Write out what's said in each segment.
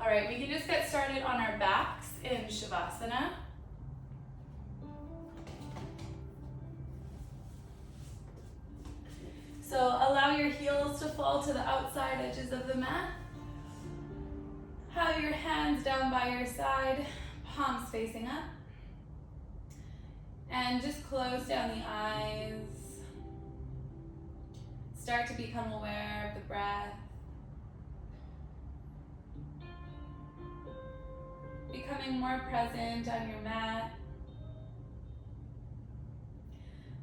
All right, we can just get started on our backs in Shavasana. So allow your heels to fall to the outside edges of the mat. Have your hands down by your side, palms facing up. And just close down the eyes. Start to become aware of the breath. Becoming more present on your mat.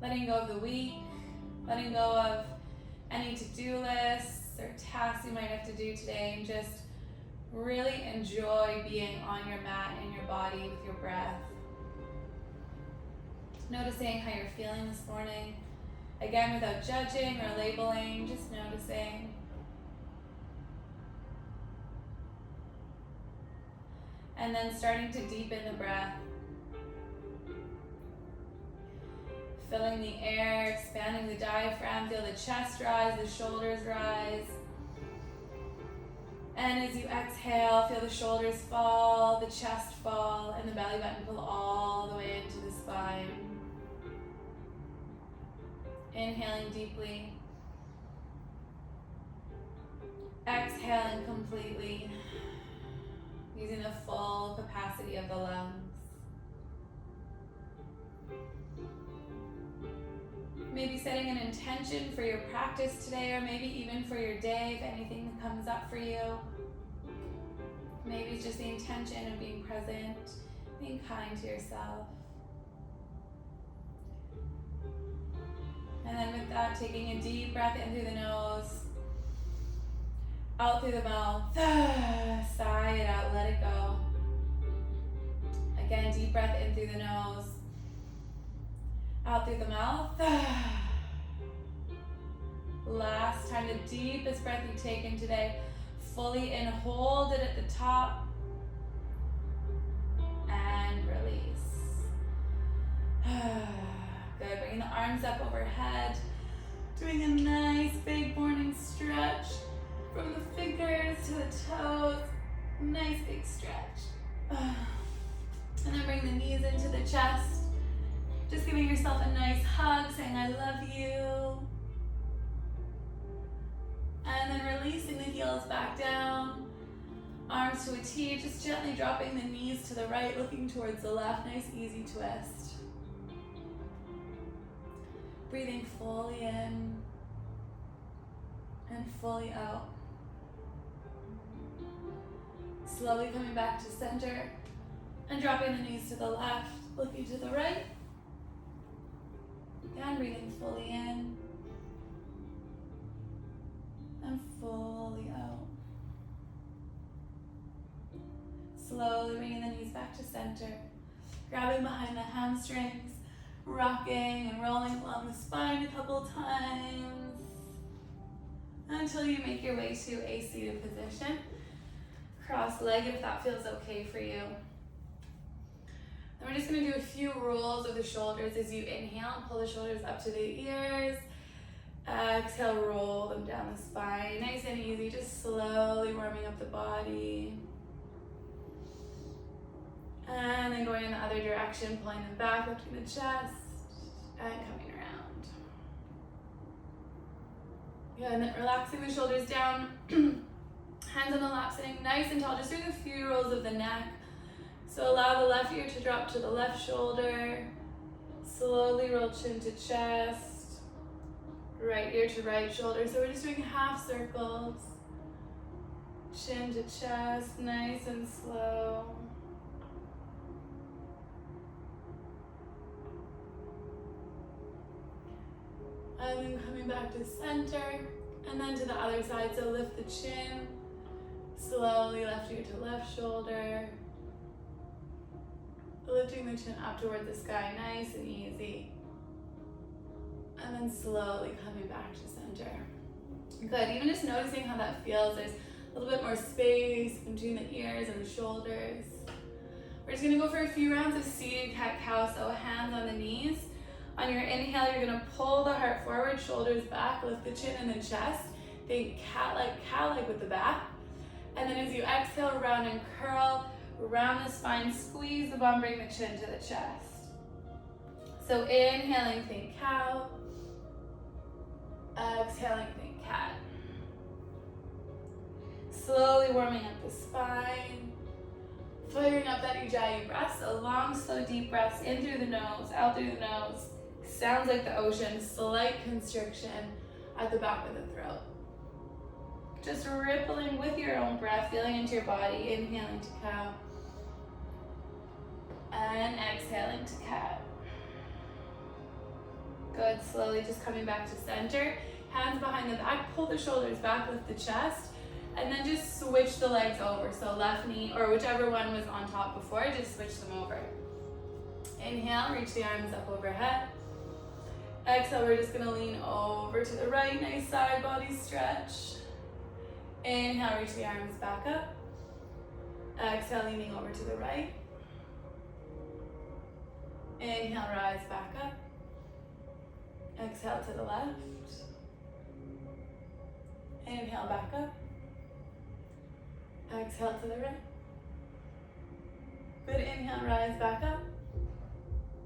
Letting go of the week. Letting go of any to-do lists or tasks you might have to do today, and just really enjoy being on your mat in your body with your breath. Noticing how you're feeling this morning. Again, without judging or labeling, just noticing. And then starting to deepen the breath. Filling the air, expanding the diaphragm, feel the chest rise, the shoulders rise. And as you exhale, feel the shoulders fall, the chest fall, and the belly button pull all the way into the spine. Inhaling deeply. Exhaling completely, using the full capacity of the lungs. Maybe setting an intention for your practice today, or maybe even for your day, if anything comes up for you. Maybe it's just the intention of being present, being kind to yourself. And then with that, taking a deep breath in through the nose, out through the mouth, sigh it out, let it go. Again, deep breath in through the nose, out through the mouth. Last time, the deepest breath you've taken today. Fully in, hold it at the top, and release. Good, bringing the arms up overhead, doing a nice big morning stretch from the fingers to the toes. Nice big stretch. And then bring the knees into the chest. Just giving yourself a nice hug, saying, I love you. And then releasing the heels back down. Arms to a T, just gently dropping the knees to the right, looking towards the left. Nice, easy twist. Breathing fully in and fully out. Slowly coming back to center and dropping the knees to the left, looking to the right. Again, breathing fully in and fully out. Slowly bringing the knees back to center, grabbing behind the hamstrings, rocking and rolling along the spine a couple times until you make your way to a seated position. Cross-legged if that feels okay for you. And we're just going to do a few rolls of the shoulders as you inhale. Pull the shoulders up to the ears. Exhale, roll them down the spine. Nice and easy, just slowly warming up the body. And then going in the other direction, pulling them back, lifting the chest, and coming around. Good, and then relaxing the shoulders down. Hands on the lap, sitting nice and tall, just doing a few rolls of the neck. So allow the left ear to drop to the left shoulder. Slowly roll chin to chest. Right ear to right shoulder. So we're just doing half circles. Chin to chest, nice and slow. And then coming back to center. And then to the other side, so lift the chin. Slowly left ear to left shoulder. Lifting the chin up toward the sky, nice and easy. And then slowly coming back to center. Good, even just noticing how that feels. There's a little bit more space between the ears and the shoulders. We're just gonna go for a few rounds of seated cat-cow, so hands on the knees. On your inhale, you're gonna pull the heart forward, shoulders back, lift the chin and the chest. Think cat-like, cow-like with the back. And then as you exhale, round and curl, round the spine, squeeze the bum, bring the chin to the chest. So inhaling, think cow. Exhaling, think cat. Slowly warming up the spine. Firing up that Ujjayi breath. So long, slow, deep breaths in through the nose, out through the nose. Sounds like the ocean. Slight constriction at the back of the throat. Just rippling with your own breath, feeling into your body. Inhaling to cow. And exhaling to cat. Good, slowly just coming back to center. Hands behind the back, pull the shoulders back, lift the chest. And then just switch the legs over. So left knee, or whichever one was on top before, just switch them over. Inhale, reach the arms up overhead. Exhale, we're just gonna lean over to the right, nice side body stretch. Inhale, reach the arms back up. Exhale, leaning over to the right. Inhale, rise back up. Exhale to the left. Inhale, back up. Exhale to the right. Good, inhale, rise back up.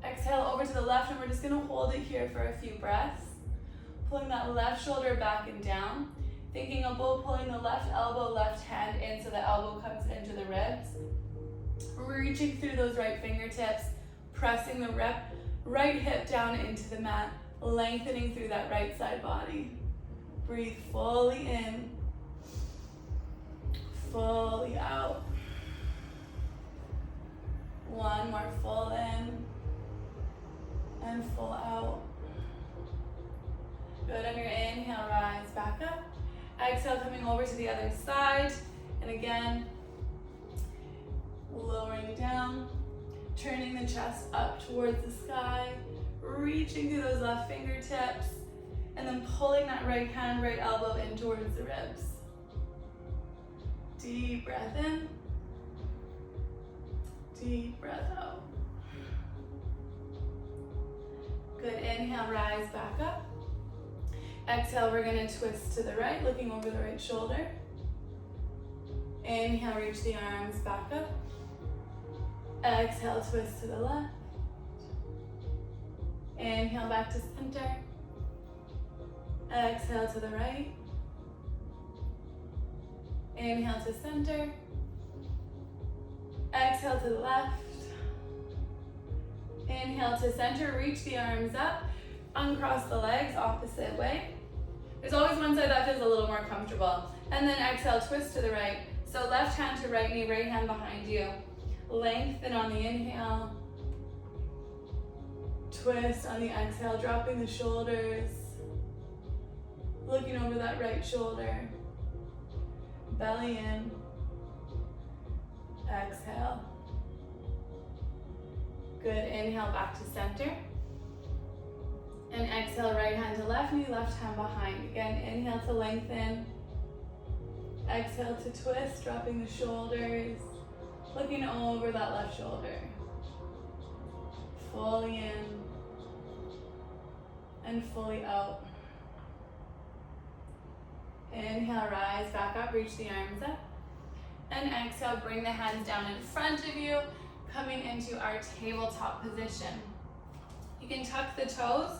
Exhale over to the left, and we're just gonna hold it here for a few breaths. Pulling that left shoulder back and down. Thinking about pulling the left elbow, left hand in so the elbow comes into the ribs. Reaching through those right fingertips, pressing the right hip down into the mat, lengthening through that right side body. Breathe fully in, fully out. One more full in and full out. Good, on your inhale, rise back up. Exhale, coming over to the other side. And again, lowering down, turning the chest up towards the sky, reaching through those left fingertips, and then pulling that right hand, right elbow in towards the ribs. Deep breath in, deep breath out. Good, inhale, rise back up. Exhale, we're gonna twist to the right, looking over the right shoulder. Inhale, reach the arms back up. Exhale, twist to the left. Inhale, back to center. Exhale to the right. Inhale to center. Exhale to the left. Inhale to center, reach the arms up. Uncross the legs, opposite way. There's always one side that feels a little more comfortable. And then exhale, twist to the right. So left hand to right knee, right hand behind you. Lengthen on the inhale. Twist on the exhale, dropping the shoulders. Looking over that right shoulder. Belly in. Exhale. Good, inhale back to center. And exhale, right hand to left knee, left hand behind. Again, inhale to lengthen. Exhale to twist, dropping the shoulders. Looking over that left shoulder. Fully in. And fully out. Inhale, rise back up, reach the arms up. And exhale, bring the hands down in front of you, coming into our tabletop position. You can tuck the toes,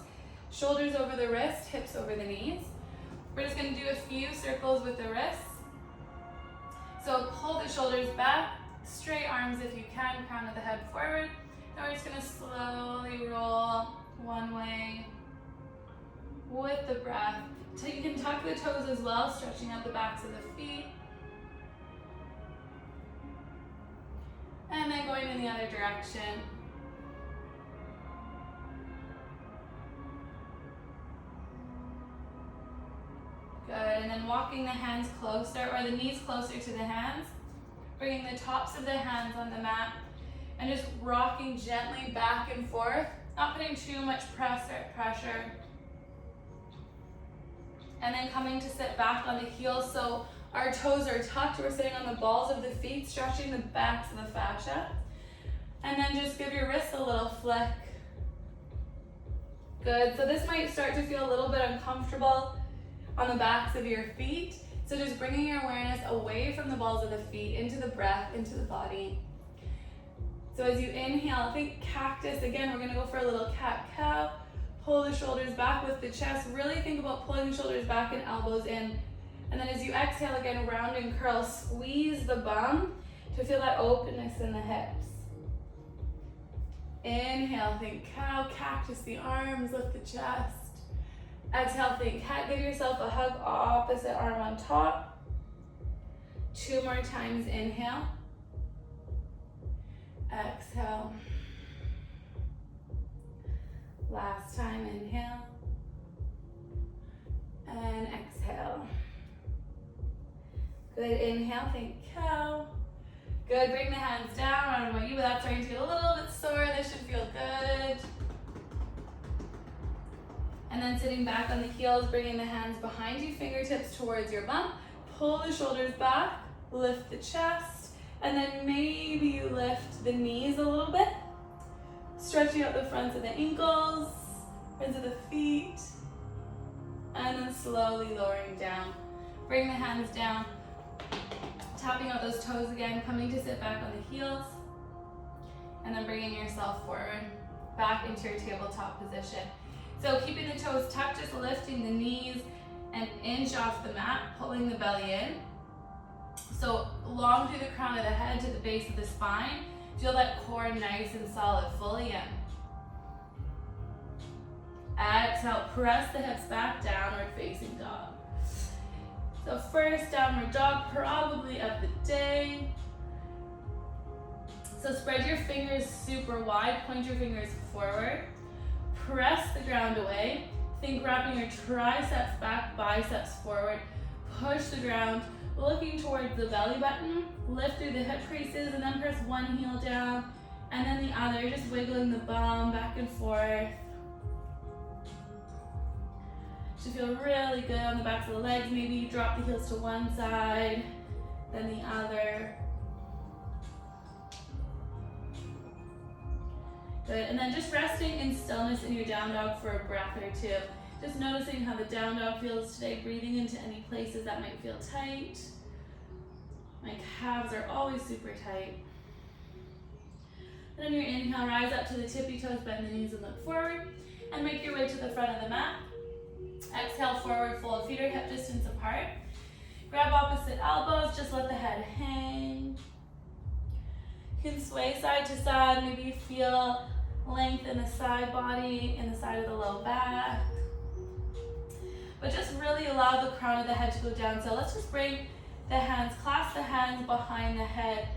shoulders over the wrist, hips over the knees. We're just gonna do a few circles with the wrists. So pull the shoulders back, straight arms if you can, crown of the head forward. And we're just gonna slowly roll one way with the breath. So you can tuck the toes as well, stretching out the backs of the feet. And then going in the other direction. Good, and then walking the hands closer, or the knees closer to the hands. Bringing the tops of the hands on the mat. And just rocking gently back and forth. Not putting too much pressure. And then coming to sit back on the heels, so our toes are tucked. We're sitting on the balls of the feet, stretching the backs of the fascia. And then just give your wrists a little flick. Good, so this might start to feel a little bit uncomfortable on the backs of your feet. So just bringing your awareness away from the balls of the feet, into the breath, into the body. So as you inhale, think cactus. Again, we're gonna go for a little cat-cow. Pull the shoulders back with the chest. Really think about pulling the shoulders back and elbows in. And then as you exhale again, round and curl, squeeze the bum to feel that openness in the hips. Inhale, think cow, cactus, the arms, lift the chest. Exhale, think cat, give yourself a hug, opposite arm on top. 2 more times, inhale. Exhale. Last time, inhale. And exhale. Good, inhale, think cow. Good, bring the hands down. I don't know about you, but that's starting to get a little bit sore. This should feel good. And then sitting back on the heels, bringing the hands behind you, fingertips towards your bum. Pull the shoulders back, lift the chest, and then maybe you lift the knees a little bit. Stretching out the fronts of the ankles, fronts of the feet, and then slowly lowering down. Bring the hands down, tapping out those toes again, coming to sit back on the heels, and then bringing yourself forward, back into your tabletop position. So keeping the toes tucked, just lifting the knees an inch off the mat, pulling the belly in. So long through the crown of the head to the base of the spine. Feel that core nice and solid, fully in. Exhale, press the hips back, downward facing dog. So first downward dog, probably of the day. So spread your fingers super wide, point your fingers forward. Press the ground away. Think wrapping your triceps back, biceps forward. Push the ground, looking towards the belly button. Lift through the hip creases and then press one heel down and then the other. Just wiggling the bum back and forth. Should feel really good on the backs of the legs. Maybe you drop the heels to one side, then the other. Good, and then just resting in stillness in your down dog for a breath or two. Just noticing how the down dog feels today, breathing into any places that might feel tight. My calves are always super tight. And on your inhale, rise up to the tippy toes, bend the knees and look forward. And make your way to the front of the mat. Exhale, forward fold, feet are hip distance apart. Grab opposite elbows, just let the head hang. You can sway side to side, maybe you feel length in the side body, in the side of the low back. But just really allow the crown of the head to go down. So let's just bring the hands, clasp the hands behind the head,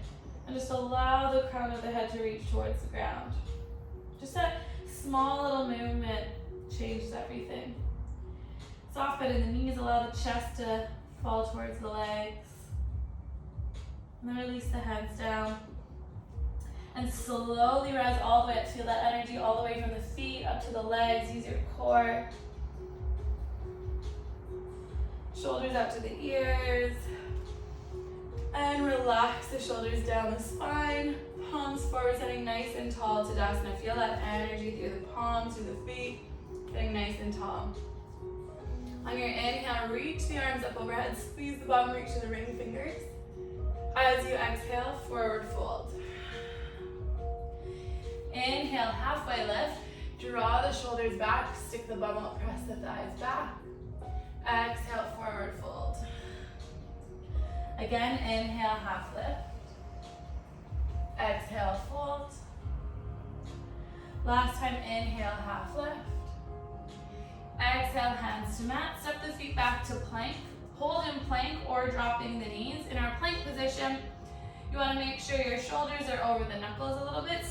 and just allow the crown of the head to reach towards the ground. Just that small little movement changes everything. Soft bend in the knees, allow the chest to fall towards the legs. And then release the hands down. And slowly rise all the way up. Feel that energy all the way from the feet up to the legs. Use your core. Shoulders out to the ears. And relax the shoulders down the spine. Palms forward, setting nice and tall to Tadasana. Feel that energy through the palms, through the feet, getting nice and tall. On your inhale, reach the arms up overhead. Squeeze the bum, reach to the ring fingers. As you exhale, forward fold. Inhale, halfway lift. Draw the shoulders back, stick the bum out, press the thighs back. Exhale, forward fold. Again, inhale, half lift. Exhale, fold. Last time, inhale, half lift. Exhale, hands to mat. Step the feet back to plank. Hold in plank or dropping the knees. In our plank position, you want to make sure your shoulders are over the knuckles a little bit.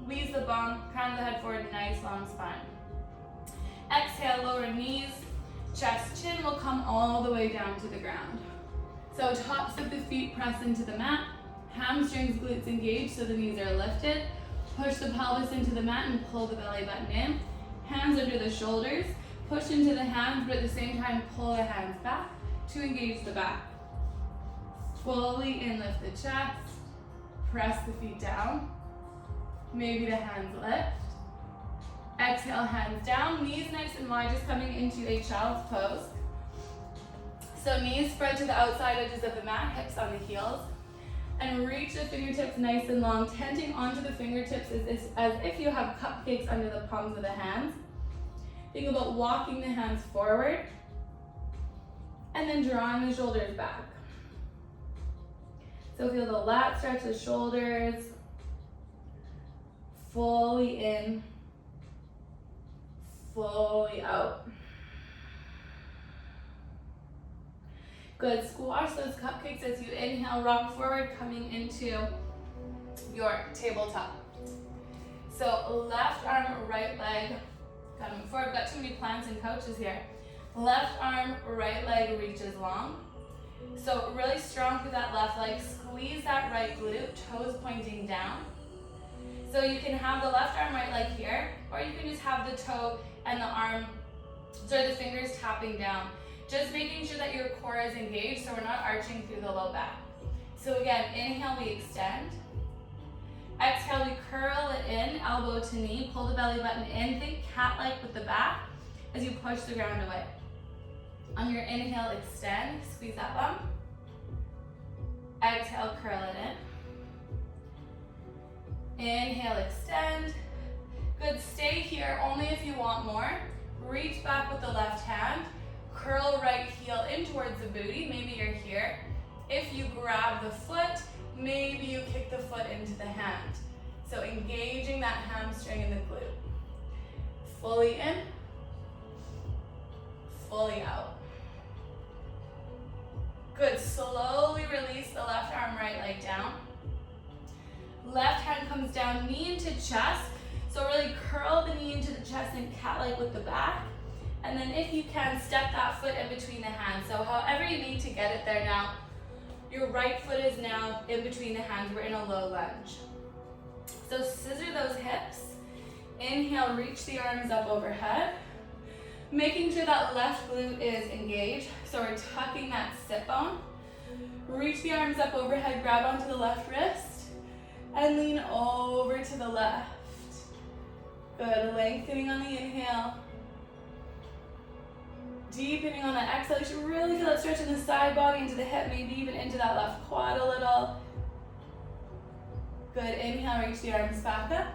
Squeeze the bum, crown of the head forward, nice long spine. Exhale, lower knees, chest, chin will come all the way down to the ground. So tops of the feet press into the mat, hamstrings, glutes engaged so the knees are lifted. Push the pelvis into the mat and pull the belly button in. Hands under the shoulders, push into the hands, but at the same time pull the hands back to engage the back. Fully in, lift the chest, press the feet down. Maybe the hands lift. Exhale, hands down, knees nice and wide, just coming into a child's pose. So knees spread to the outside edges of the mat, hips on the heels. And reach the fingertips nice and long, tenting onto the fingertips as if you have cupcakes under the palms of the hands. Think about walking the hands forward and then drawing the shoulders back. So feel the lat stretch the shoulders, fully in, fully out. Good, squash those cupcakes as you inhale, rock forward, coming into your tabletop. So left arm, right leg, gotta move forward. I've got too many plants and couches here. Left arm, right leg reaches long. So really strong through that left leg, squeeze that right glute, toes pointing down. So you can have the left arm, right leg here, or you can just have the toe and the arm, the fingers tapping down. Just making sure that your core is engaged so we're not arching through the low back. So again, inhale, we extend. Exhale, we curl it in, elbow to knee, pull the belly button in, think cat-like with the back as you push the ground away. On your inhale, extend, squeeze that bum. Exhale, curl it in. Inhale, extend. Good, stay here only if you want more. Reach back with the left hand. Curl right heel in towards the booty. Maybe you're here. If you grab the foot, maybe you kick the foot into the hand. So engaging that hamstring and the glute. Fully in, fully out. Good, slowly release the left arm, right leg down. Left hand comes down, knee into chest. So really curl the knee into the chest and cat-like with the back. And then if you can, step that foot in between the hands. So however you need to get it there now, your right foot is now in between the hands. We're in a low lunge. So scissor those hips. Inhale, reach the arms up overhead. Making sure that left glute is engaged. So we're tucking that sit bone. Reach the arms up overhead, grab onto the left wrist, and lean over to the left. Good, lengthening on the inhale. Deepening on the exhale. You should really feel that stretch in the side body, into the hip, maybe even into that left quad a little. Good, inhale, reach the arms back up.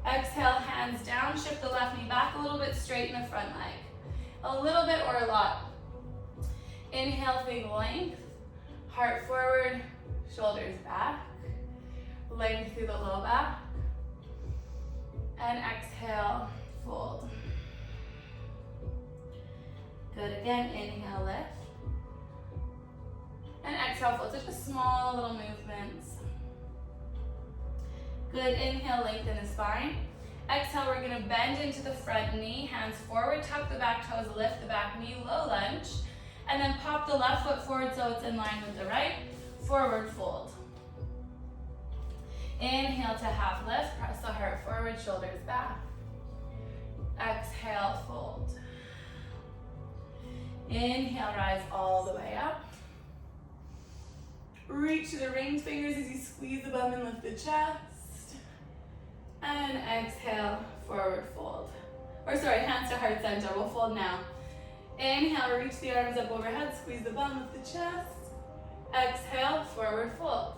Exhale, hands down, shift the left knee back a little bit, straighten the front leg. A little bit or a lot. Inhale, big length. Heart forward, shoulders back. Length through the low back. And exhale, fold. Good, again, inhale, lift. And exhale, fold, just small little movements. Good, inhale, lengthen the spine. Exhale, we're gonna bend into the front knee, hands forward, tuck the back toes, lift the back knee, low lunge. And then pop the left foot forward so it's in line with the right. Forward fold. Inhale to half lift, press the heart forward, shoulders back. Exhale, fold. Inhale, rise all the way up. Reach to the ringed fingers as you squeeze the bum and lift the chest. And exhale, forward fold. Or sorry, hands to heart center, we'll fold now. Inhale, reach the arms up overhead, squeeze the bum, lift the chest. Exhale, forward fold.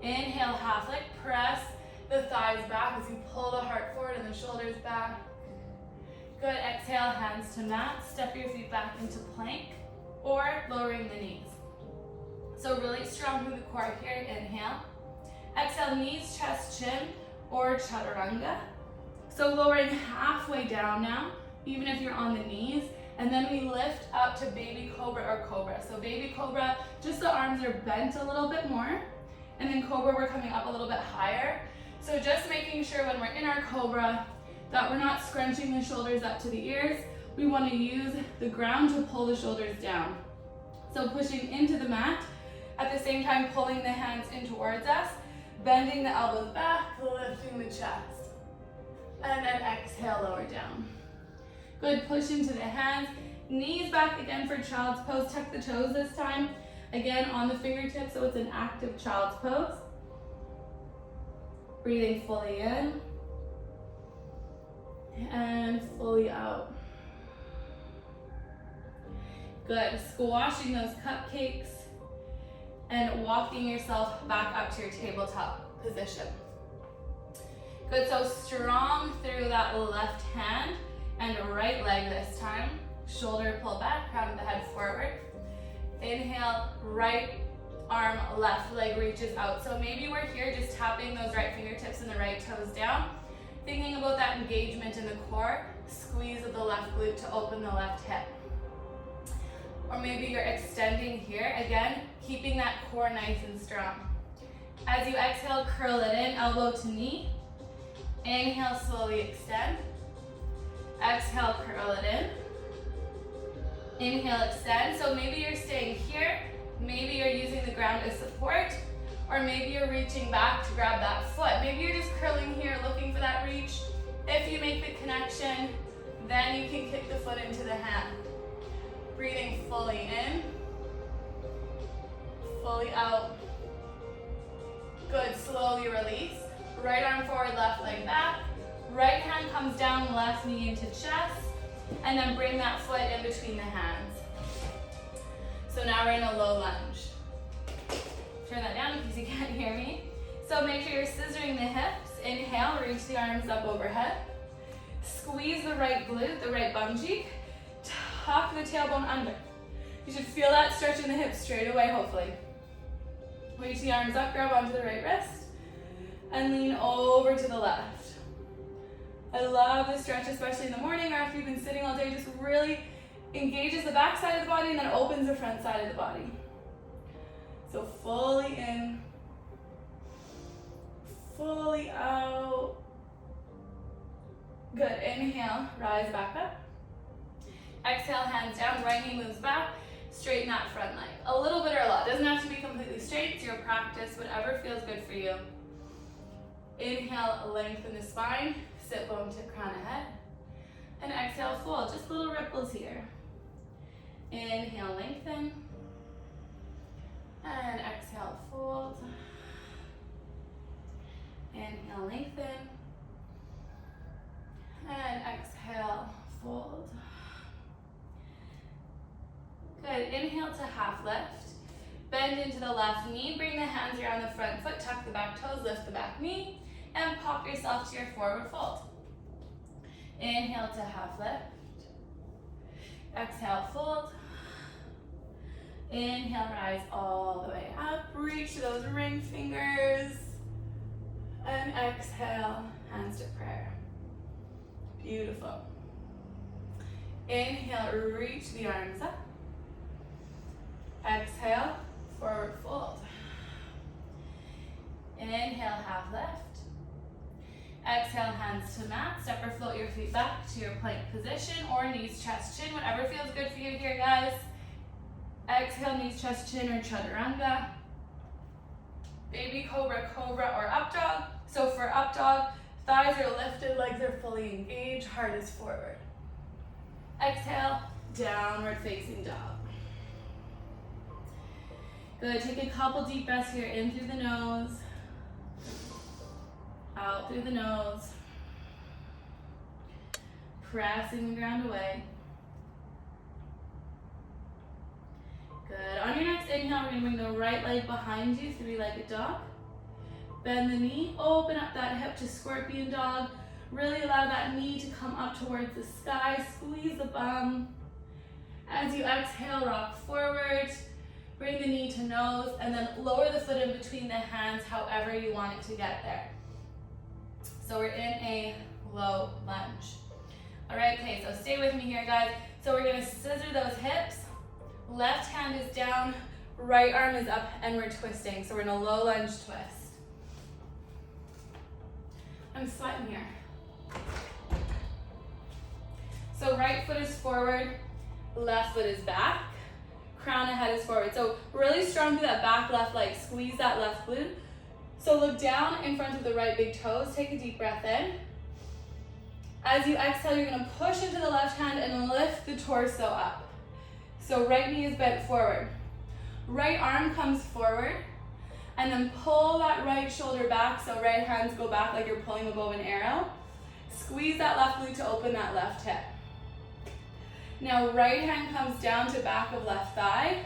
Inhale, half leg, press the thighs back as you pull the heart forward and the shoulders back. Good, exhale, hands to mat, step your feet back into plank or lowering the knees. So really strong through the core here, inhale. Exhale, knees, chest, chin, or chaturanga. So lowering halfway down now, even if you're on the knees, and then we lift up to baby cobra or cobra. So baby cobra, just the arms are bent a little bit more, and then cobra, we're coming up a little bit higher. So just making sure when we're in our cobra that we're not scrunching the shoulders up to the ears. We want to use the ground to pull the shoulders down. So pushing into the mat, at the same time pulling the hands in towards us, bending the elbows back, lifting the chest. And then exhale, lower down. Good, push into the hands, knees back again for child's pose. Tuck the toes this time. Again, on the fingertips, so it's an active child's pose. Breathing fully in. And fully out. Good, squashing those cupcakes and walking yourself back up to your tabletop position. Good, so strong through that left hand and right leg this time. Shoulder pull back, crown of the head forward. Inhale, right arm, left leg reaches out. So maybe we're here just tapping those right fingertips and the right toes down, thinking about that engagement in the core, squeeze of the left glute to open the left hip. Or maybe you're extending here, again, keeping that core nice and strong. As you exhale, curl it in, elbow to knee. Inhale, slowly extend. Exhale, curl it in. Inhale, extend. So maybe you're staying here, maybe you're using the ground as support, or maybe you're reaching back to grab that foot. Maybe you're just curling here, looking for that reach. If you make the connection, then you can kick the foot into the hand. Breathing fully in, fully out. Good, slowly release. Right arm forward, left leg back. Right hand comes down, left knee into chest. And then bring that foot in between the hands. So now we're in a low lunge. Turn that down in case you can't hear me. So make sure you're scissoring the hips. Inhale, reach the arms up overhead. Squeeze the right glute, the right bum cheek. Tuck the tailbone under. You should feel that stretch in the hips straight away, hopefully. Reach the arms up, grab onto the right wrist, and lean over to the left. I love this stretch, especially in the morning or after you've been sitting all day. Just really engages the back side of the body and then opens the front side of the body. So fully in, fully out. Good, inhale, rise back up. Exhale, hands down, right knee moves back, straighten that front leg. A little bit or a lot, doesn't have to be completely straight, it's your practice, whatever feels good for you. Inhale, lengthen the spine, sit bone to crown ahead. And exhale, fold, just little ripples here. Inhale, lengthen. And exhale, fold. Inhale, lengthen. And exhale, fold. Good, inhale to half lift. Bend into the left knee, bring the hands around the front foot, tuck the back toes, lift the back knee, and pop yourself to your forward fold. Inhale to half lift. Exhale, fold. Inhale, rise all the way up, reach those ring fingers. And exhale, hands to prayer. Beautiful. Inhale, reach the arms up. Exhale, forward fold. Inhale, half lift. Exhale, hands to mat. Step or float your feet back to your plank position or knees, chest, chin, whatever feels good for you here, guys. Exhale, knees, chest, chin, or chaturanga. Baby cobra, cobra, or up dog. So for up dog, thighs are lifted, legs are fully engaged, heart is forward. Exhale, downward facing dog. Good, take a couple deep breaths here, in through the nose, out through the nose, pressing the ground away. Good, on your next inhale, we're gonna bring the right leg behind you, three-legged dog. Bend the knee, open up that hip to scorpion dog. Really allow that knee to come up towards the sky, squeeze the bum. As you exhale, rock forward. Bring the knee to nose and then lower the foot in between the hands however you want it to get there. So we're in a low lunge. All right, okay, so stay with me here, guys. So we're gonna scissor those hips. Left hand is down, right arm is up, and we're twisting. So we're in a low lunge twist. I'm sweating here. So right foot is forward, left foot is back. Crown ahead is forward. So really strong through that back left leg. Squeeze that left glute. So look down in front of the right big toes. Take a deep breath in. As you exhale, you're going to push into the left hand and lift the torso up. So right knee is bent forward. Right arm comes forward. And then pull that right shoulder back. So right hands go back like you're pulling a bow and arrow. Squeeze that left glute to open that left hip. Now right hand comes down to back of left thigh,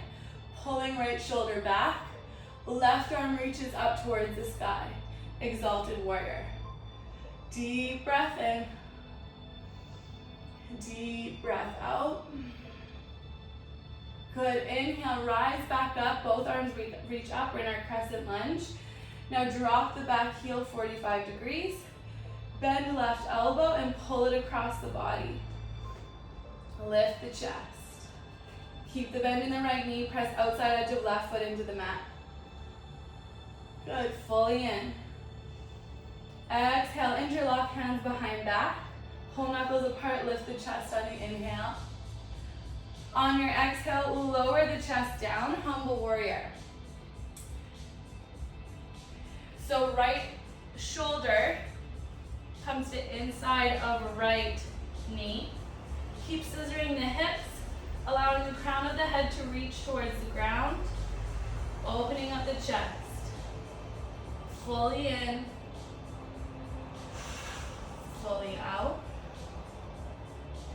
pulling right shoulder back. Left arm reaches up towards the sky. Exalted warrior. Deep breath in. Deep breath out. Good, inhale, rise back up. Both arms reach up, we're in our crescent lunge. Now drop the back heel 45 degrees. Bend left elbow and pull it across the body. Lift the chest. Keep the bend in the right knee, press outside edge of left foot into the mat. Good, fully in. Exhale, interlock hands behind back. Pull knuckles apart, lift the chest on the inhale. On your exhale, lower the chest down, humble warrior. So right shoulder comes to inside of right knee. Keep scissoring the hips, allowing the crown of the head to reach towards the ground. Opening up the chest. Fully in. Fully out.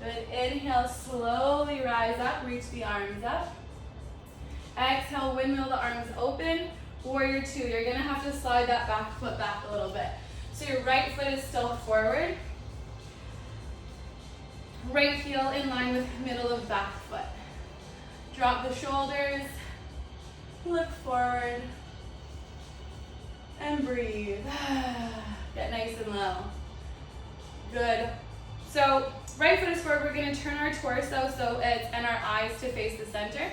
Good, inhale, slowly rise up, reach the arms up. Exhale, windmill the arms open. Warrior two, you're gonna have to slide that back foot back a little bit. So your right foot is still forward. Right heel in line with middle of back foot. Drop the shoulders, look forward, and breathe. Get nice and low. Good. So right foot is forward, we're gonna turn our torso and our eyes to face the center.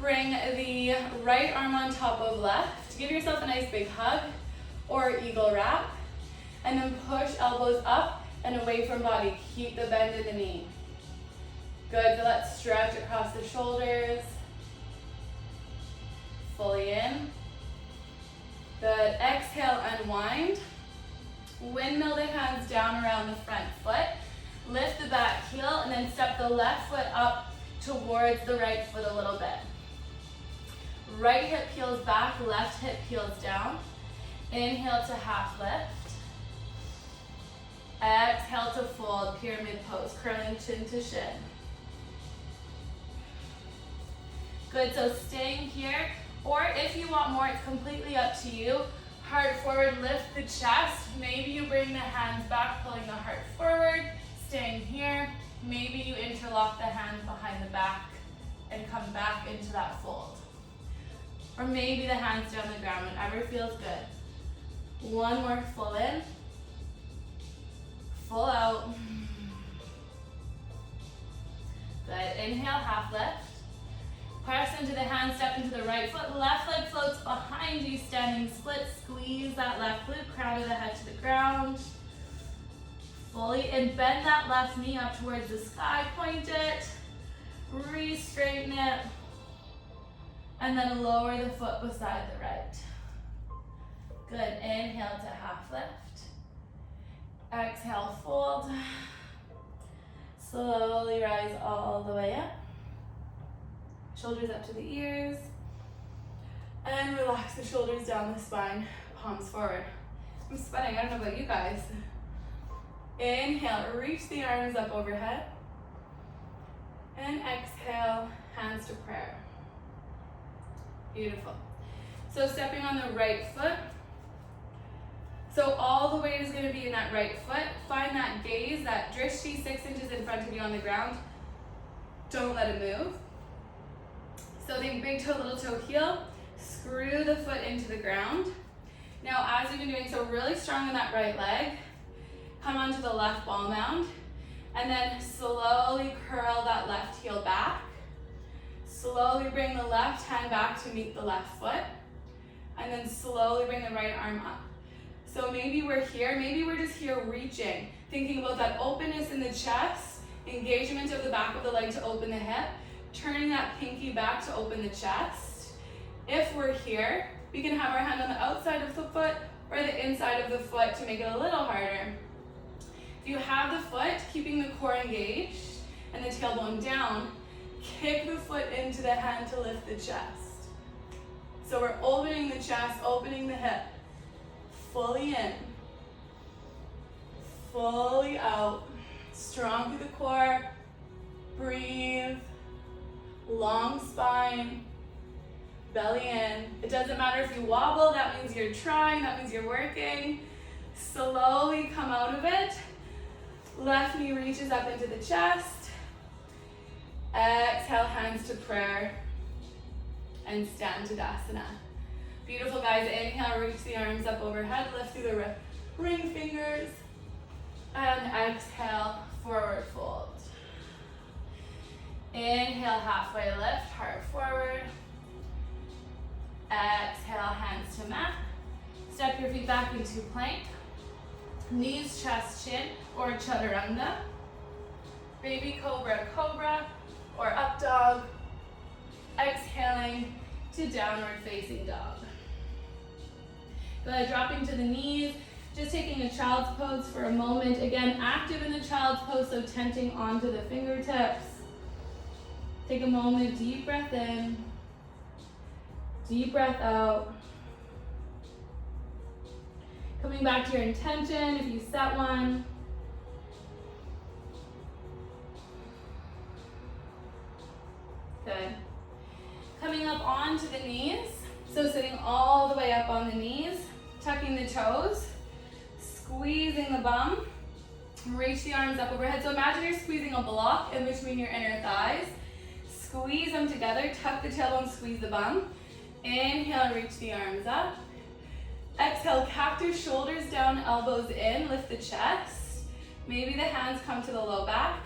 Bring the right arm on top of left. Give yourself a nice big hug or eagle wrap. And then push elbows up and away from body. Keep the bend in the knee. Good, so let's stretch across the shoulders. Fully in. Good, exhale, unwind. Windmill the hands down around the front foot. Lift the back heel and then step the left foot up towards the right foot a little bit. Right hip peels back, left hip peels down. Inhale to half lift. Exhale to fold, pyramid pose, curling chin to shin. Good, so staying here, or if you want more, it's completely up to you. Heart forward, lift the chest. Maybe you bring the hands back, pulling the heart forward, staying here. Maybe you interlock the hands behind the back and come back into that fold. Or maybe the hands down the ground, whatever feels good. One more, full in. Full out. Good, inhale, half lift. Press into the hand, step into the right foot. Left leg floats behind you, standing split. Squeeze that left glute, crown of the head to the ground. Fully in, bend that left knee up towards the sky, point it. Re-straighten it. And then lower the foot beside the right. Good, inhale to half lift. Exhale, fold. Slowly rise all the way up. Shoulders up to the ears. And relax the shoulders down the spine, palms forward. I'm sweating, I don't know about you guys. Inhale, reach the arms up overhead. And exhale, hands to prayer. Beautiful. So stepping on the right foot. So all the weight is going to be in that right foot. Find that gaze, that drishti 6 inches in front of you on the ground. Don't let it move. So think big toe, little toe, heel. Screw the foot into the ground. Now as you've been doing so really strong in that right leg, come onto the left ball mound. And then slowly curl that left heel back. Slowly bring the left hand back to meet the left foot. And then slowly bring the right arm up. So maybe we're here, maybe we're just here reaching, thinking about that openness in the chest, engagement of the back of the leg to open the hip, turning that pinky back to open the chest. If we're here, we can have our hand on the outside of the foot or the inside of the foot to make it a little harder. If you have the foot, keeping the core engaged and the tailbone down, kick the foot into the hand to lift the chest. So we're opening the chest, opening the hip. Fully in, fully out, strong through the core, Breathe. Long spine. Belly in. It doesn't matter if you wobble, that means you're trying, that means you're working. Slowly come out of it. Left knee reaches up into the chest. Exhale, hands to prayer. And stand Tadasana. Beautiful, guys. Inhale, reach the arms up overhead. Lift through the ring fingers. And exhale, forward fold. Inhale, halfway lift, heart forward. Exhale, hands to mat. Step your feet back into plank. Knees, chest, chin, or chaturanga. Baby cobra, cobra, or up dog. Exhaling to downward facing dog. Good, dropping to the knees. Just taking a child's pose for a moment. Again, active in the child's pose, so tenting onto the fingertips. Take a moment, deep breath in. Deep breath out. Coming back to your intention, if you set one. Good. Coming up onto the knees. So sitting all the way up on the knees, tucking the toes, squeezing the bum. Reach the arms up overhead. So imagine you're squeezing a block in between your inner thighs. Squeeze them together, tuck the tailbone, squeeze the bum. Inhale, reach the arms up. Exhale, cactus, shoulders down, elbows in, lift the chest. Maybe the hands come to the low back.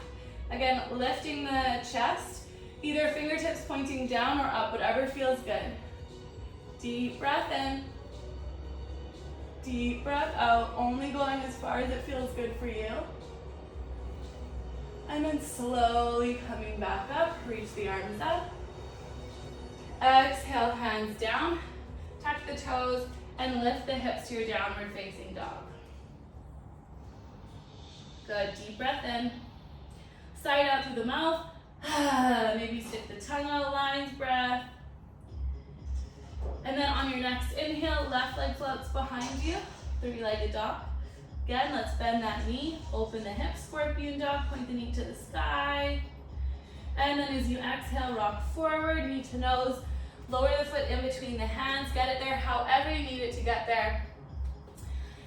Again, lifting the chest, either fingertips pointing down or up, whatever feels good. Deep breath in. Deep breath out, only going as far as it feels good for you. And then slowly coming back up, reach the arms up. Exhale, hands down, tuck the toes, and lift the hips to your downward facing dog. Good, deep breath in. Side out through the mouth. Maybe stick the tongue out, lion's breath. And then on your next inhale, left leg floats behind you, three-legged dog. Again, let's bend that knee, open the hips, scorpion dog, point the knee to the sky. And then as you exhale, rock forward, knee to nose. Lower the foot in between the hands, get it there however you need it to get there.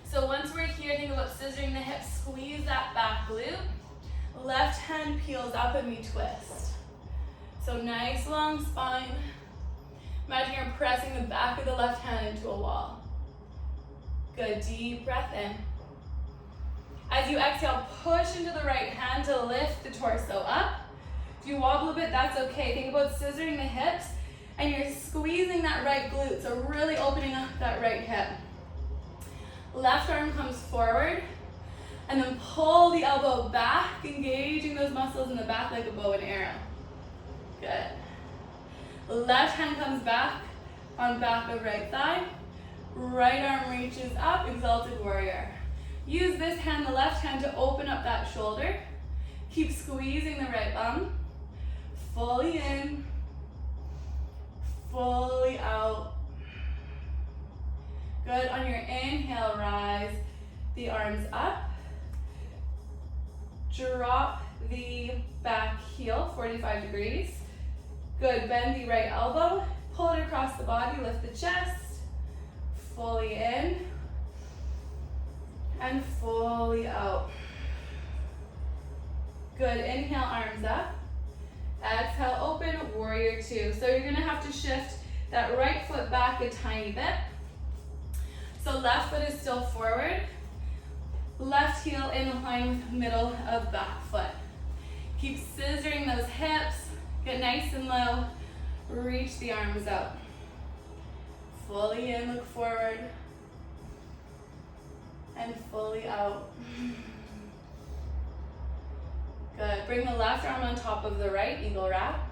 So once we're here, think about scissoring the hips, squeeze that back glute. Left hand peels up and we twist. So nice long spine. Imagine you're pressing the back of the left hand into a wall. Good, deep breath in. As you exhale, push into the right hand to lift the torso up. If you wobble a bit, that's okay. Think about scissoring the hips and you're squeezing that right glute, so really opening up that right hip. Left arm comes forward and then pull the elbow back, engaging those muscles in the back like a bow and arrow. Good. Left hand comes back on back of right thigh. Right arm reaches up, exalted warrior. Use this hand, the left hand, to open up that shoulder. Keep squeezing the right bum. Fully in, fully out. Good, on your inhale, rise the arms up. Drop the back heel, 45 degrees. Good, bend the right elbow, pull it across the body, lift the chest. Fully in and fully out. Good, inhale, arms up. Exhale, open, warrior two. So you're gonna have to shift that right foot back a tiny bit. So left foot is still forward. Left heel in line with middle of back foot. Keep scissoring those hips. Get nice and low. Reach the arms out. Fully in, look forward. And fully out. Good. Bring the left arm on top of the right, eagle wrap.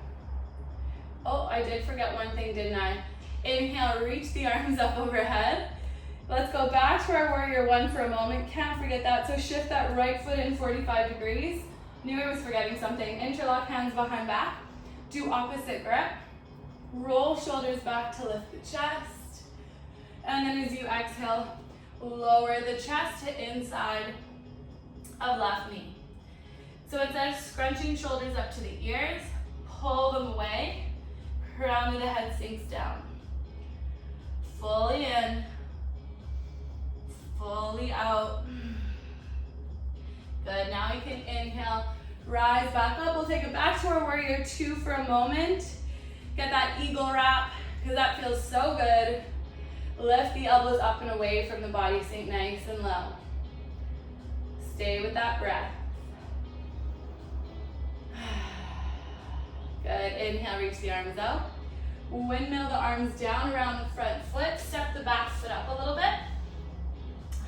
Oh, I did forget one thing, didn't I? Inhale, reach the arms up overhead. Let's go back to our warrior one for a moment. Can't forget that. So shift that right foot in 45 degrees. Knew I was forgetting something. Interlock hands behind back. Do opposite grip. Roll shoulders back to lift the chest. And then as you exhale, lower the chest to inside of left knee. So instead of scrunching shoulders up to the ears, pull them away, crown of the head sinks down. Fully in, fully out. Good, now you can inhale, rise back up. We'll take it back to our warrior two for a moment. Get that eagle wrap, because that feels so good. Lift the elbows up and away from the body, sink nice and low. Stay with that breath. Good, inhale, reach the arms out. Windmill the arms down around the front foot. Step the back foot up a little bit.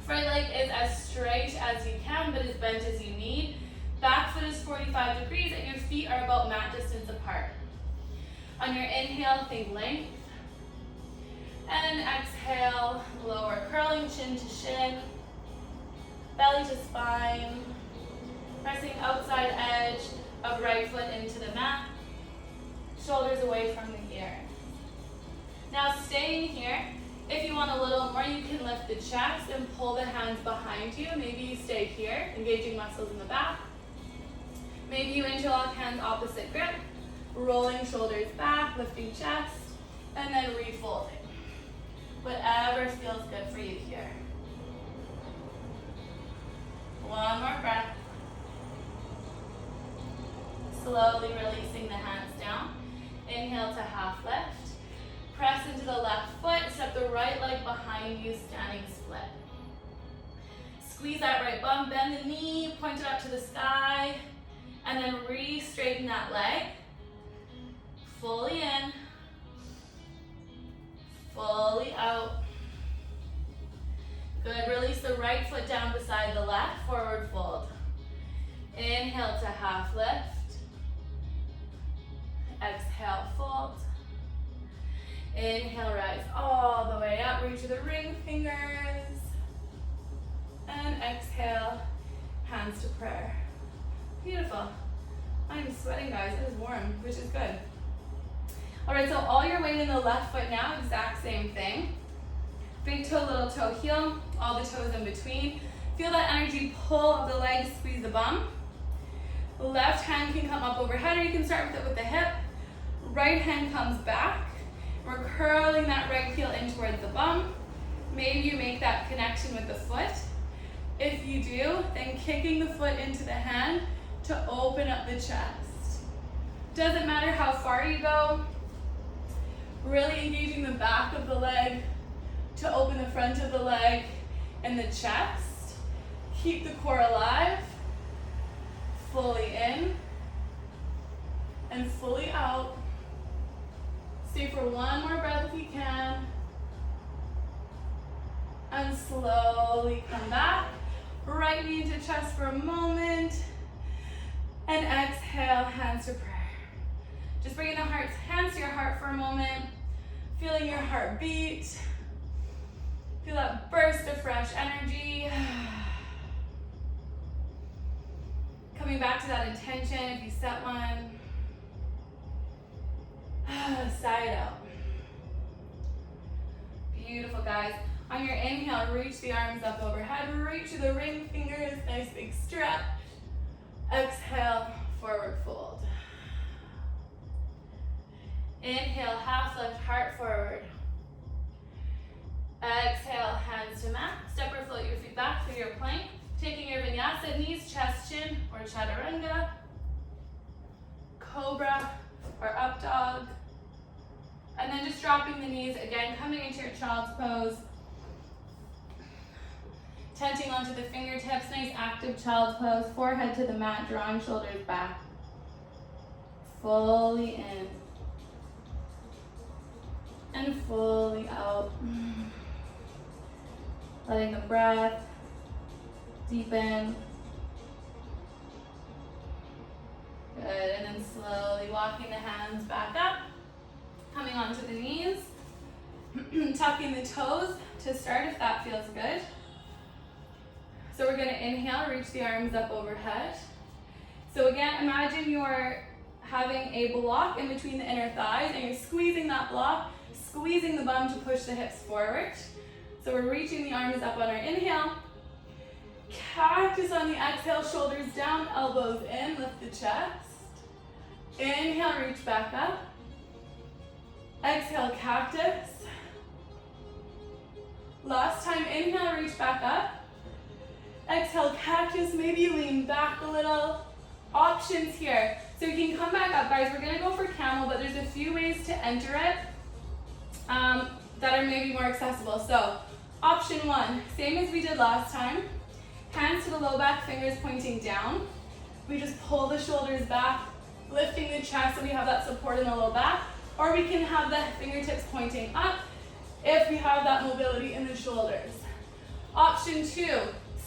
Front leg is as straight as you can, but as bent as you need. Back foot is 45 degrees and your feet are about mat distance apart. On your inhale, think length. And exhale, lower, curling chin to shin. Belly to spine. Pressing outside edge of right foot into the mat. Shoulders away from the ear. Now staying here, if you want a little more, you can lift the chest and pull the hands behind you. Maybe you stay here, engaging muscles in the back. Maybe you interlock hands opposite grip, rolling shoulders back, lifting chest, and then refolding. Whatever feels good for you here. One more breath. Slowly releasing the hands down. Inhale to half lift. Press into the left foot, step the right leg behind you, standing split. Squeeze that right bum, bend the knee, point it up to the sky, and then re-straighten that leg. Fully in, fully out. Good, release the right foot down beside the left, forward fold. Inhale to half lift. Exhale, fold. Inhale, rise all the way up, reach to the ring fingers. And exhale, hands to prayer. Beautiful. I'm sweating, guys, it is warm, which is good. All right, so all your weight in the left foot now, exact same thing. Big toe, little toe, heel, all the toes in between. Feel that energy pull of the legs, squeeze the bum. Left hand can come up overhead, or you can start with it with the hip. Right hand comes back. We're curling that right heel in towards the bum. Maybe you make that connection with the foot. If you do, then kicking the foot into the hand to open up the chest. Doesn't matter how far you go. Really engaging the back of the leg to open the front of the leg and the chest. Keep the core alive. Fully in and fully out. Stay for one more breath if you can. And slowly come back. Right knee to chest for a moment. And exhale, hands to prayer. Just bringing the hands to your heart for a moment. Feeling your heart beat. Feel that burst of fresh energy. Coming back to that intention if you set one. Side out. Beautiful, guys. On your inhale, reach the arms up overhead. Reach to the ring fingers. Nice big stretch. Exhale, forward fold. Inhale, half lift, heart forward. Exhale, hands to mat. Step or float your feet back through your plank. Taking your vinyasa, knees, chest, chin, or chaturanga. Cobra or up dog. And then just dropping the knees, again, coming into your child's pose. Tenting onto the fingertips, nice active child's pose. Forehead to the mat, drawing shoulders back. Fully in. And fully out. Letting the breath deepen. Good, and then slowly walking the hands back up. Coming onto the knees. Tucking the toes to start if that feels good. So we're gonna inhale, reach the arms up overhead. So again, imagine you're having a block in between the inner thighs and you're squeezing that block, squeezing the bum to push the hips forward. So we're reaching the arms up on our inhale. Cactus on the exhale, shoulders down, elbows in, lift the chest. Inhale, reach back up. Exhale, cactus. Last time, inhale, reach back up. Exhale, cactus, maybe you lean back a little. Options here. So you can come back up, guys. We're gonna go for camel, but there's a few ways to enter it that are maybe more accessible. So option one, same as we did last time. Hands to the low back, fingers pointing down. We just pull the shoulders back, lifting the chest so we have that support in the low back. Or we can have the fingertips pointing up if we have that mobility in the shoulders. Option two,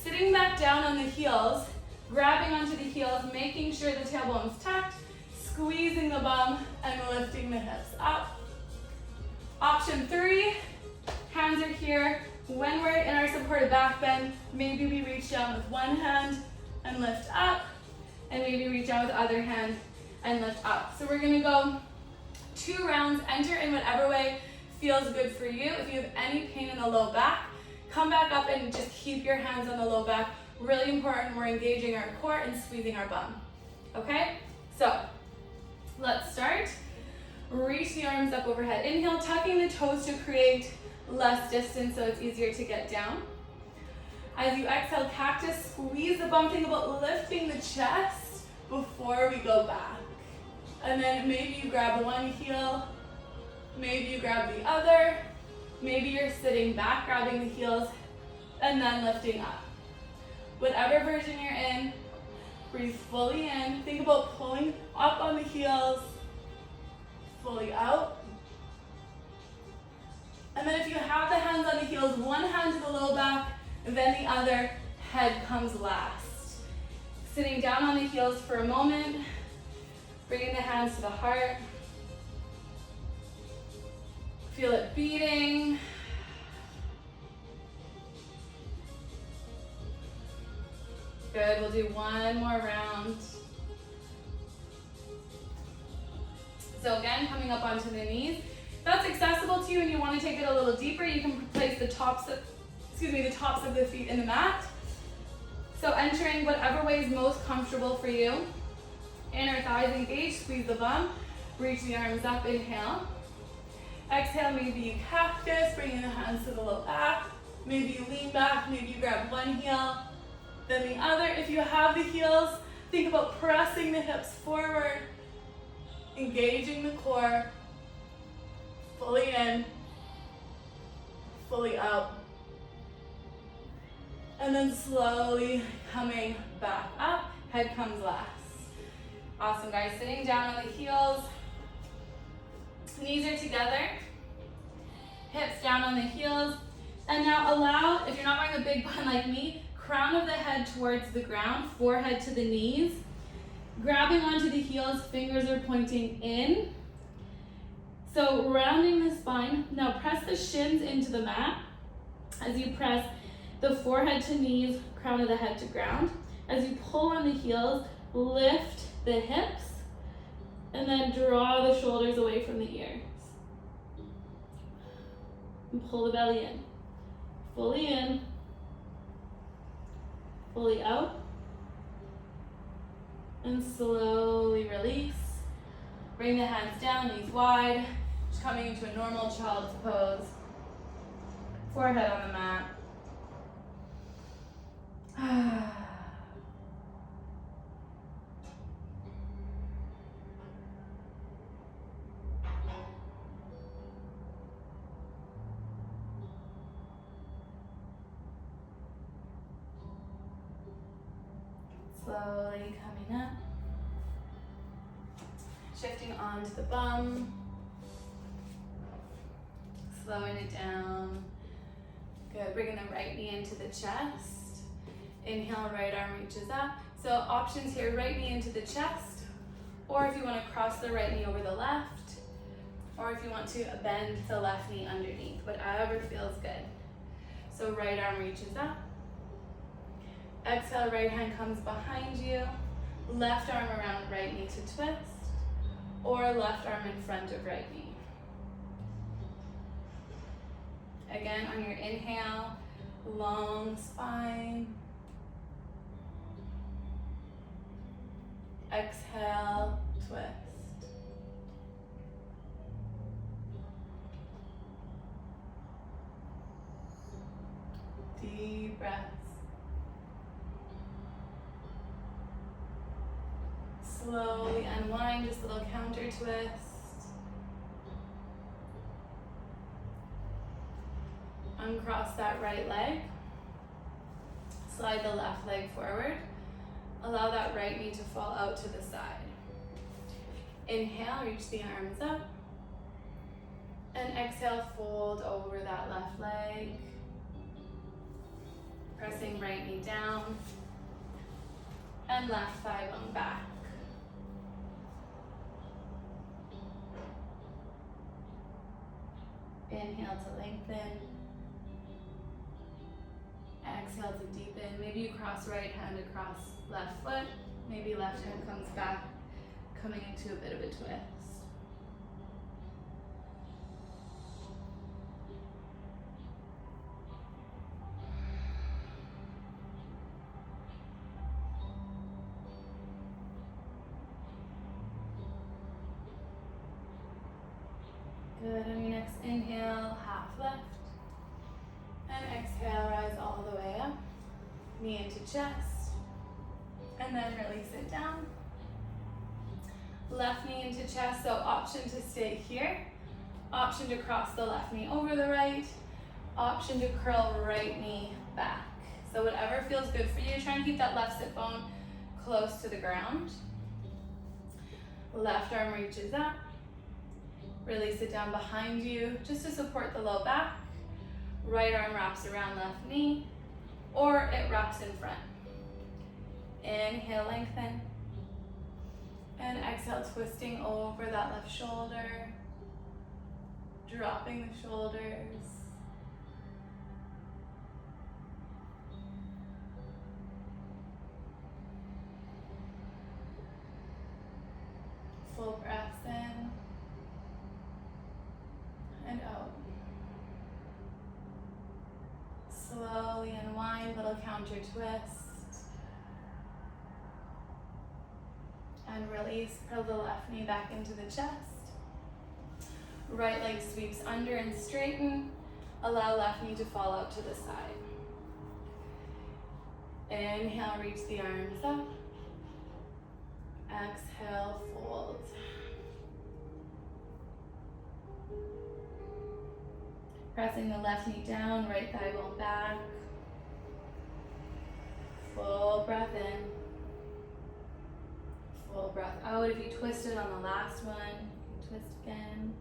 sitting back down on the heels, grabbing onto the heels, making sure the tailbone's tucked, squeezing the bum, and lifting the hips up. Option three, hands are here. When we're in our supported back bend, maybe we reach down with one hand and lift up, and maybe reach down with the other hand and lift up. So we're gonna go 2 rounds, enter in whatever way feels good for you. If you have any pain in the low back, come back up and just keep your hands on the low back. Really important, we're engaging our core and squeezing our bum. Okay, so let's start. Reach the arms up overhead. Inhale, tucking the toes to create less distance so it's easier to get down. As you exhale, cactus, squeeze the bum. Think about lifting the chest before we go back. And then maybe you grab one heel, maybe you grab the other, maybe you're sitting back, grabbing the heels, and then lifting up. Whatever version you're in, breathe fully in. Think about pulling up on the heels, fully out. And then if you have the hands on the heels, one hand to the low back, then the other, head comes last. Sitting down on the heels for a moment, bringing the hands to the heart. Feel it beating. Good, we'll do one more round. So again, coming up onto the knees. If that's accessible to you and you want to take it a little deeper, you can place the tops of the feet in the mat. So entering whatever way is most comfortable for you. Inner thighs engaged, squeeze the bum, reach the arms up, inhale. Exhale, maybe you cactus, bringing the hands to the low back. Maybe you lean back, maybe you grab one heel, then the other. If you have the heels, think about pressing the hips forward, engaging the core, fully in, fully out. And then slowly coming back up, head comes last. Awesome, guys. Sitting down on the heels, knees are together, hips down on the heels. And now allow, if you're not wearing a big bun like me, crown of the head towards the ground, forehead to the knees. Grabbing onto the heels, fingers are pointing in. So rounding the spine. Now press the shins into the mat. As you press the forehead to knees, crown of the head to ground. As you pull on the heels, lift the hips, and then draw the shoulders away from the ears. And pull the belly in, fully out, and slowly release. Bring the hands down, knees wide, just coming into a normal child's pose. Forehead on the mat. Slowly coming up, shifting onto the bum, slowing it down. Good, bringing the right knee into the chest. Inhale, right arm reaches up. So options here, right knee into the chest, or if you want to cross the right knee over the left, or if you want to bend the left knee underneath, whatever feels good. So right arm reaches up. Exhale, right hand comes behind you. Left arm around right knee to twist, or left arm in front of right knee. Again, on your inhale, long spine. Exhale, twist. Deep breaths. Slowly unwind, just a little counter twist. Uncross that right leg. Slide the left leg forward. Allow that right knee to fall out to the side. Inhale, reach the arms up. And exhale, fold over that left leg. Pressing right knee down. And left thigh bone back. Inhale to lengthen. Exhale to deepen. Maybe you cross right hand across left foot. Maybe left hand comes back, coming into a bit of a twist. Good, on your next inhale, half left. And exhale, rise all the way up. Knee into chest. And then release it down. Left knee into chest, so option to stay here. Option to cross the left knee over the right. Option to curl right knee back. So whatever feels good for you, try and keep that left sit bone close to the ground. Left arm reaches up. Release it down behind you, just to support the low back. Right arm wraps around left knee, or it wraps in front. Inhale, lengthen. And exhale, twisting over that left shoulder. Dropping the shoulders. Full breaths in. And out. Slowly unwind, little counter twist. And release, curl the left knee back into the chest. Right leg sweeps under and straighten. Allow left knee to fall out to the side. Inhale, reach the arms up. Exhale, fold. Pressing the left knee down, right thigh bone back. Full breath in. Full breath out. If you twisted on the last one, twist again.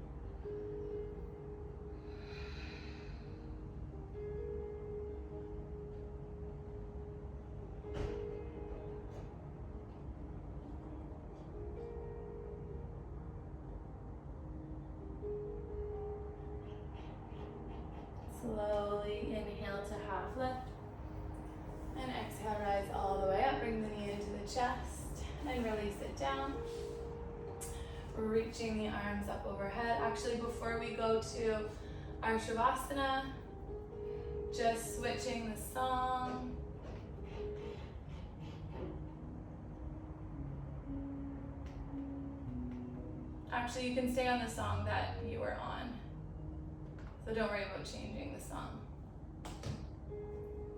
Slowly inhale to half lift. And exhale, rise all the way up. Bring the knee into the chest and release it down. Reaching the arms up overhead. Actually, before we go to our Shavasana, just switching the song. Actually, you can stay on the song that you were on. So don't worry about changing the song.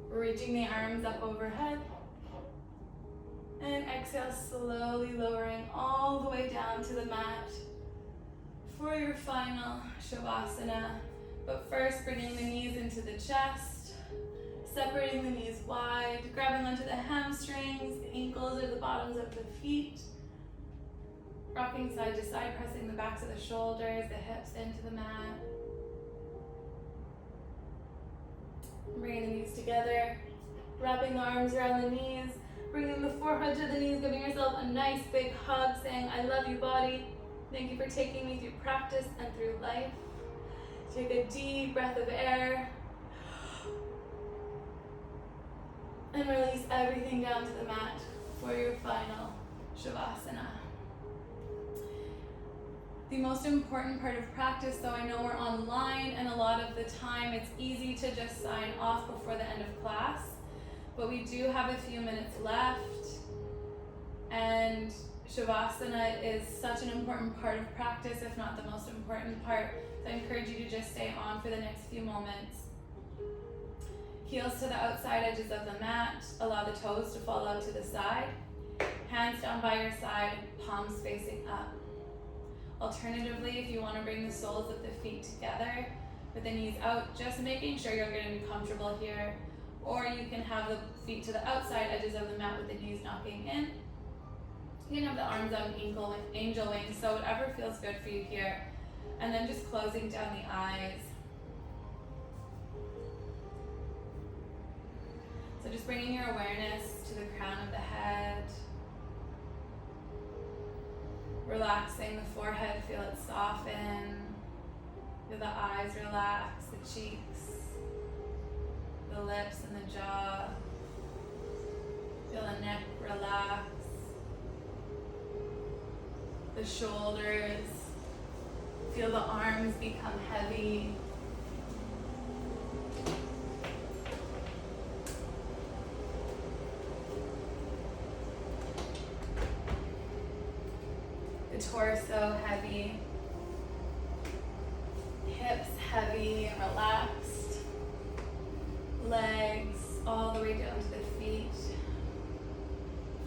Reaching the arms up overhead. And exhale, slowly lowering all the way down to the mat for your final Shavasana. But first, bringing the knees into the chest, separating the knees wide, grabbing onto the hamstrings, the ankles or the bottoms of the feet. Rocking side to side, pressing the backs of the shoulders, the hips into the mat. Bringing the knees together, wrapping the arms around the knees, bringing the forehead to the knees, giving yourself a nice big hug, saying, I love you, body. Thank you for taking me through practice and through life. Take a deep breath of air. And release everything down to the mat for your final Shavasana. The most important part of practice, though I know we're online and a lot of the time it's easy to just sign off before the end of class, but we do have a few minutes left and Shavasana is such an important part of practice, if not the most important part. So I encourage you to just stay on for the next few moments. Heels to the outside edges of the mat. Allow the toes to fall out to the side. Hands down by your side, palms facing up. Alternatively, if you want to bring the soles of the feet together with the knees out, just making sure you're going to be comfortable here. Or you can have the feet to the outside edges of the mat with the knees knocking in. You can have the arms out in angel wings, so whatever feels good for you here. And then just closing down the eyes. So just bringing your awareness to the crown of the head. Relaxing the forehead, feel it soften. Feel the eyes relax, the cheeks, the lips and the jaw. Feel the neck relax. The shoulders. Feel the arms become heavy. The torso heavy. Hips heavy and relaxed. Legs all the way down to the feet.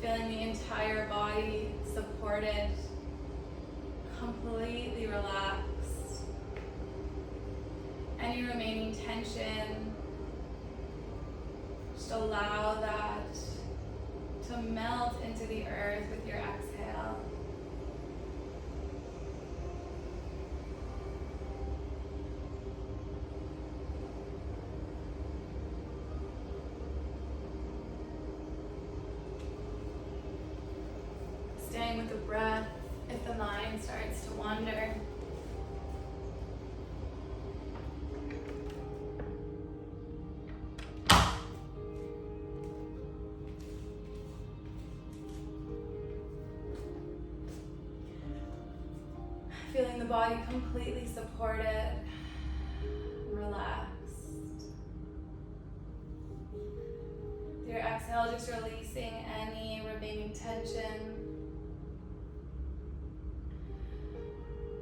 Feeling the entire body supported. Completely relaxed. Any remaining tension, just allow that to melt into the earth with your exhale. Staying with the breath. If the mind starts to wander, feeling the body completely supported, relaxed. With your exhale, just releasing any remaining tension.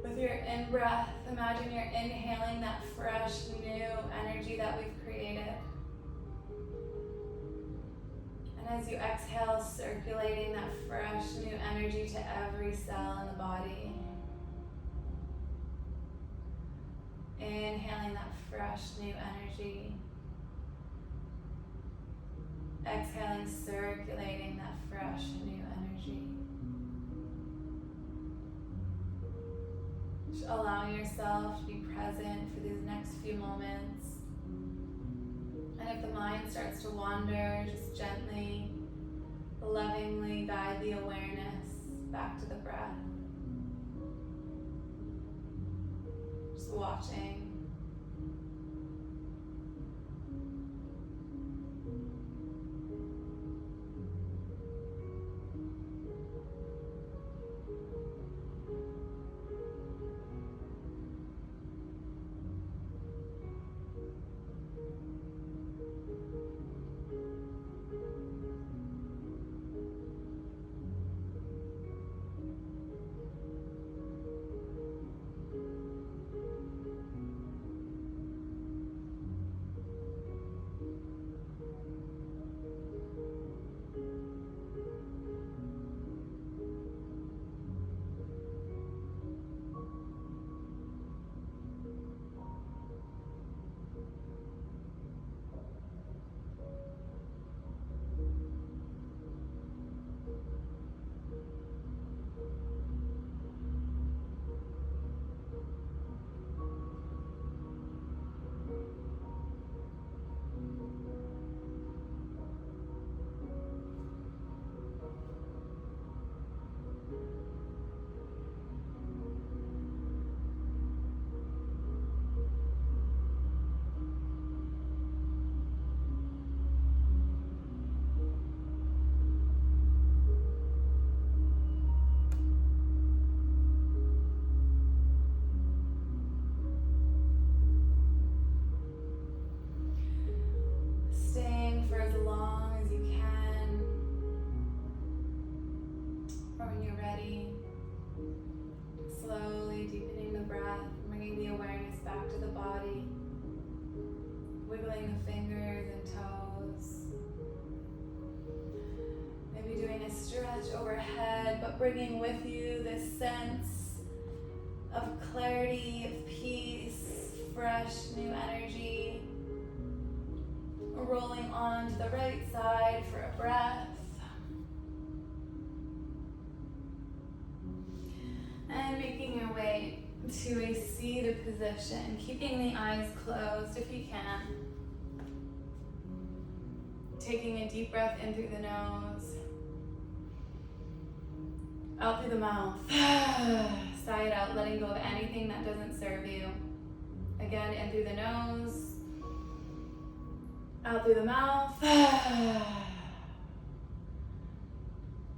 With your in-breath, imagine you're inhaling that fresh, new energy that we've created. And as you exhale, circulating that fresh, new energy to every cell in the body. Inhaling that fresh, new energy. Exhaling, circulating that fresh, new energy. Just allowing yourself to be present for these next few moments. And if the mind starts to wander, just gently, lovingly guide the awareness back to the breath. Just watching. when you're ready, slowly deepening the breath, bringing the awareness back to the body, wiggling the fingers and toes. Maybe doing a stretch overhead, but bringing with you this sense of clarity, of peace, fresh new energy. Rolling on to the right side for a breath. And making your way to a seated position, keeping the eyes closed if you can. Taking a deep breath in through the nose, out through the mouth. Sigh it out, letting go of anything that doesn't serve you. Again, in through the nose, out through the mouth.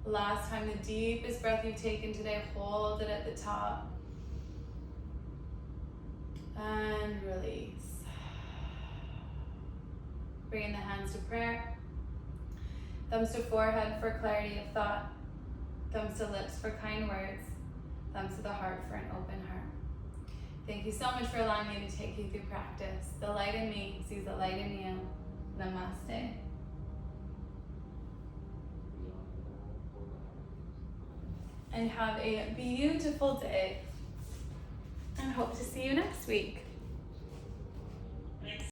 Last time, the deepest breath you've taken today, hold it at the top. And release. Bring in the hands to prayer. Thumbs to forehead for clarity of thought. Thumbs to lips for kind words. Thumbs to the heart for an open heart. Thank you so much for allowing me to take you through practice. The light in me sees the light in you. Namaste. And have a beautiful day. And hope to see you next week.